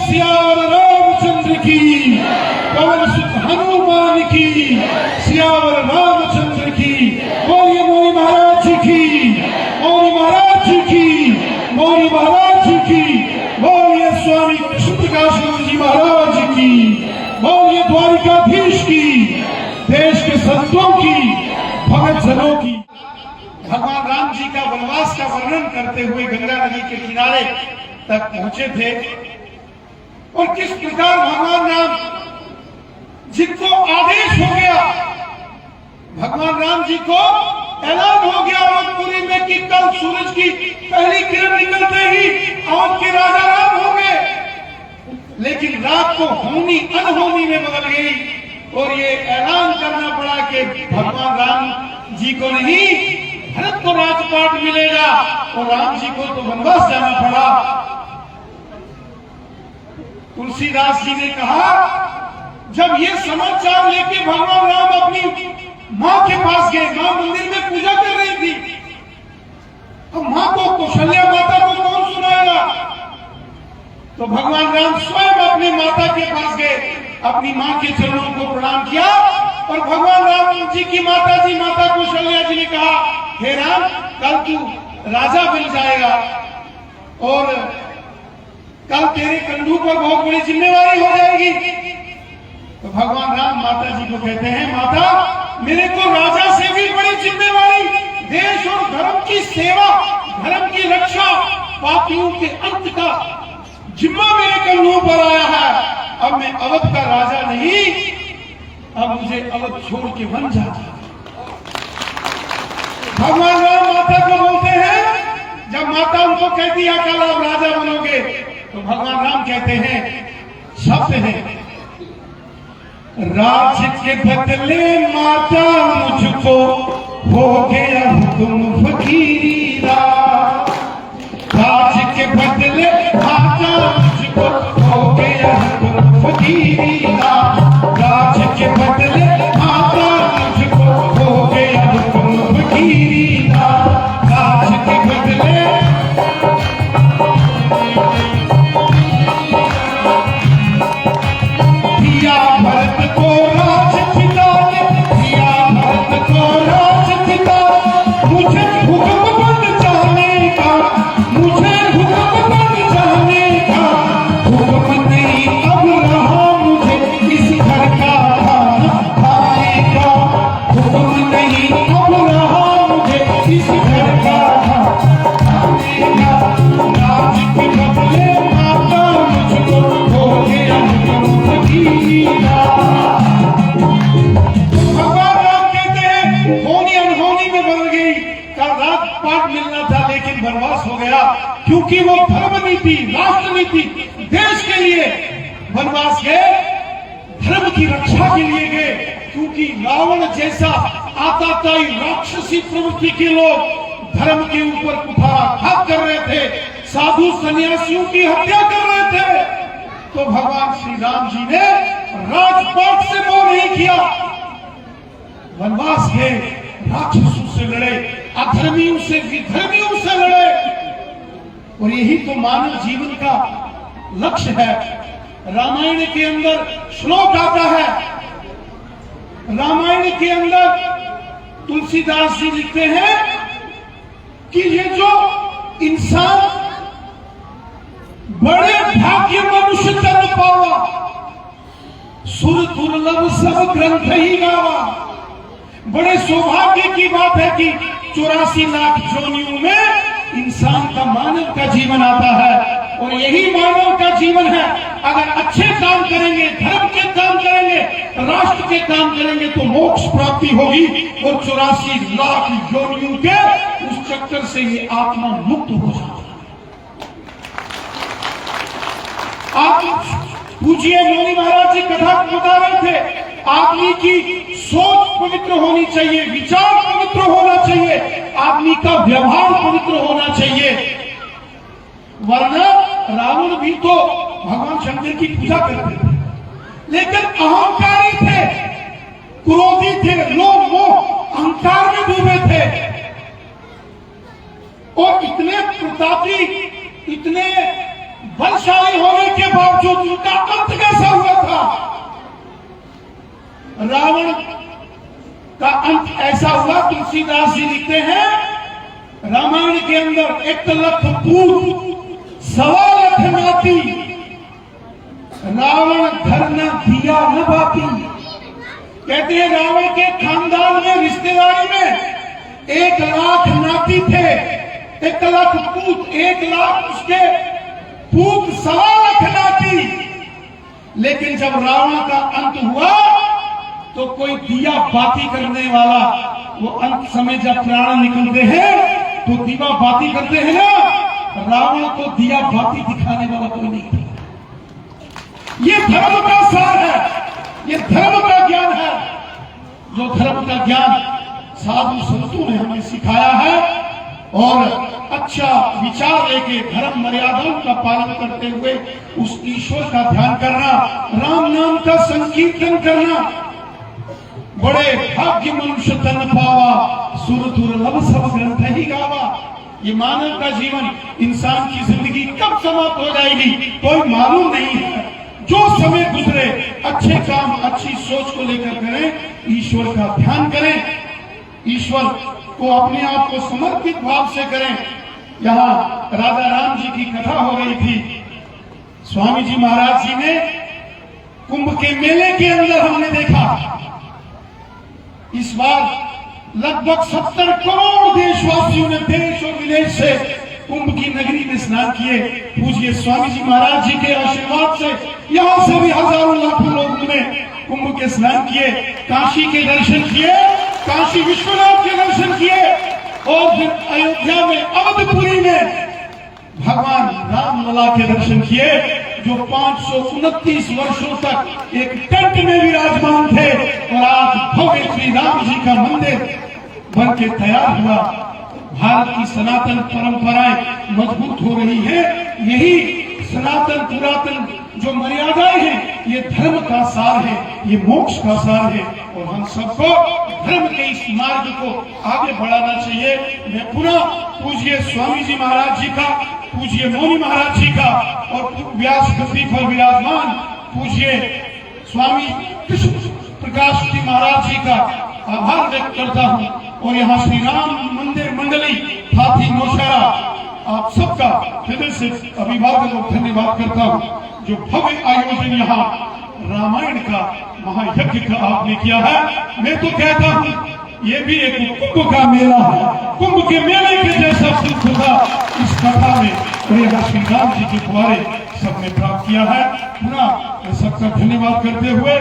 सियावर रामचंद्र की, पवन सुत हनुमान की, सियावर रामचंद्र की। बोलिए मौनी महाराज जी की, मौनी महाराज जी की, मौनी महाराज जी की। बोलिए स्वामी कृष्ण प्रकाश जी महाराज की, बोलिए द्वारिकाधीश की, देश के संतों की, भगत जनों की। भगवान राम जी का वनवास का वर्णन करते हुए गंगा नदी के किनारे तक पहुंचे थे और किस प्रकार भगवान राम जिनको आदेश हो गया, भगवान राम जी को ऐलान हो गया अवधपुरी में कि कल सूरज की पहली किरण निकलते ही अवध के राजा राम होंगे, लेकिन रात को होनी अनहोनी में बदल गई और ये ऐलान करना पड़ा कि भगवान राम जी को नहीं, भरत को राजपाट मिलेगा और राम जी को तो वनवास जाना पड़ा। तुलसीदास जी ने कहा, जब ये समाचार लेके भगवान राम अपनी मां के पास गए, मां मंदिर में पूजा कर रही थी, अब मां को, कौशल्या माता को कौन सुनाएगा? तो भगवान राम स्वयं अपने माता के पास गए, अपनी मां के चरणों को प्रणाम किया और भगवान राम जी की माता जी, माता कौशल्या जी ने कहा, हे राम, कल तू राजा बन जाएगा और कल तेरे कंधों पर बहुत बड़ी जिम्मेवारी हो जाएगी। तो भगवान राम माता जी को कहते हैं, माता, मेरे को राजा से भी बड़ी जिम्मेवारी, देश और धर्म की सेवा, धर्म की रक्षा, पापियों के अंत का जिम्मा मेरे कंधों पर आया है। अब मैं अवध का राजा नहीं, अब मुझे अवध छोड़ के वन जाना। भगवान राम माता को बोलते हैं, जब माता उनको कहती है कल आप राजा बनोगे, तो भगवान राम कहते हैं, शब्द है, राज के बदले माता मुझको हो गया हुक्म फकीरी राज, राज के बदले माता मुझको हो गया हुक्म फकीरी राज, राज के बदले माता मुझको हो गया हुक्म फकीरी राज, राज के बदले भरत को राज पिता ने दिया, भरत को राज पिता, मुझे हुक्म बन जाने का, मुझे हुक्म बन जाने का, हुक्म नहीं अब रहा मुझे इस घर का खाना खाने का, हुक्म नहीं अब रहा मुझे इस घर का खाना खाने का, राज के बदले माता मुझको हो गया हुक्म फकीरी राज। भगवान राम कहते हैं, होनी अनहोनी में बदल गई, कल राजपाट मिलना था लेकिन वनवास हो गया, क्योंकि वो धर्म नीति, राष्ट्र नीति, देश के लिए वनवास गए, धर्म की रक्षा के लिए गए, क्योंकि रावण जैसा आताताई राक्षसी प्रवृत्ति के लोग धर्म के ऊपर कुठाराघात कर रहे थे, साधु सन्यासियों की हत्या कर रहे थे। तो भगवान श्री राम जी ने राजपाट से मोह नहीं किया, वनवास गए, राक्षसों से लड़े, अधर्मियों से, विधर्मियों से लड़े, और यही तो मानव जीवन का लक्ष्य है। रामायण के अंदर श्लोक आता है, रामायण के अंदर तुलसीदास जी लिखते हैं कि ये जो इंसान बड़े भाग्य मनुष्य जन पावा, सुर दुर्लभ सब ग्रंथ ही गावा। बड़े सौभाग्य की बात है कि 84 लाख जोनियों में इंसान का, मानव का जीवन आता है, और यही मानव का जीवन है। अगर अच्छे काम करेंगे, धर्म के काम करेंगे, राष्ट्र के काम करेंगे तो मोक्ष प्राप्ति होगी, और 84 लाख योनियों के उस चक्कर से ये आत्मा मुक्त हो जाता है। आप पूजिए मौनी महाराज जी कथा बता रहे थे, आदमी की सोच पवित्र होनी चाहिए, विचार पवित्र होना चाहिए, आदमी का व्यवहार पवित्र होना चाहिए, वरना रावण भी तो भगवान शंकर की पूजा करते थे, लेकिन अहंकारी थे, क्रोधी थे, लोभ मोह अहंकार में डूबे थे, और इतने प्रतापी, इतने बलशाली होने के बावजूद रावण का अंत ऐसा हुआ। तुलसीदास जी लिखते हैं रामायण के अंदर 1 लाख पूत 1.25 लाख नाती, रावण घर न दिया न बाती। कहते हैं रावण के खानदान में रिश्तेदारी में 1 लाख नाती थे, 1 लाख पूत, 1 लाख उसके पूत, 1.25 लाख नाती। लेकिन जब रावण का अंत हुआ तो कोई दिया बाती करने वाला, वो अंत समय जब प्राण निकलते हैं तो दिया बाती करते हैं ना, रावण को दिया बाती दिखाने वाला कोई नहीं था। ये धर्म का सार है, ये धर्म का ज्ञान है, जो धर्म का ज्ञान साधु संतों ने हमें सिखाया है। और अच्छा विचार लेके धर्म मर्यादाओं का पालन करते हुए उस ईश्वर का ध्यान करना, राम नाम का संकीर्तन करना। बड़े भाग्य मनुष्य तन पावा, सुर दुर्लभ सब ग्रंथ ही गावा। ये मानव का जीवन, इंसान की जिंदगी कब समाप्त हो जाएगी कोई मालूम नहीं है। जो समय गुजरे अच्छे काम, अच्छी सोच को लेकर करें, ईश्वर का ध्यान करें, ईश्वर को अपने आप को समर्पित भाव से करें। यहाँ राजा राम जी की कथा हो रही थी। स्वामी जी महाराज जी ने कुंभ के मेले के अंदर हमने देखा, इस बार लगभग 70 करोड़ देशवासियों ने देश और विदेश से कुंभ की नगरी में स्नान किए। पूज्य स्वामी जी महाराज जी के आशीर्वाद से यहाँ से भी हजारों लाखों लोगों ने कुंभ के स्नान किए, काशी के दर्शन किए, काशी विश्वनाथ के दर्शन किए और फिर अयोध्या में अवधपुरी में भगवान राम लला के दर्शन किए, जो 529 वर्षों तक एक टेंट में विराजमान थे। और आज भव्य श्री राम जी का मंदिर बन के तैयार हुआ। भारत की सनातन परंपराएं मजबूत हो रही है। यही सनातन पुरातन जो मर्यादाएं हैं, ये धर्म का सार है, ये मोक्ष का सार है। और हम सबको धर्म के इस मार्ग को आगे बढ़ाना चाहिए। मैं पुनः पूज्य स्वामी जी महाराज जी का, पूज्य मौनी महाराज जी का और व्यास गद्दी पर विराजमान पूज्य स्वामी कृष्ण प्रकाश जी महाराज जी का आभार व्यक्त करता हूँ। और यहाँ श्री राम मंदिर मंडली हाथी नौशहरा आप सबका हृदय से अभिवादन और धन्यवाद करता हूँ। जो भव्य आयोजन यहाँ रामायण का महायज्ञ का आपने किया है, मैं तो कहता हूँ ये भी एक कुंभ का मेला है। कुंभ के मेले के जैसा सुख होगा इस कथा में, और यहाँ श्री राम जी के द्वारे सबने प्राप्त किया है। पुनः सबका धन्यवाद करते हुए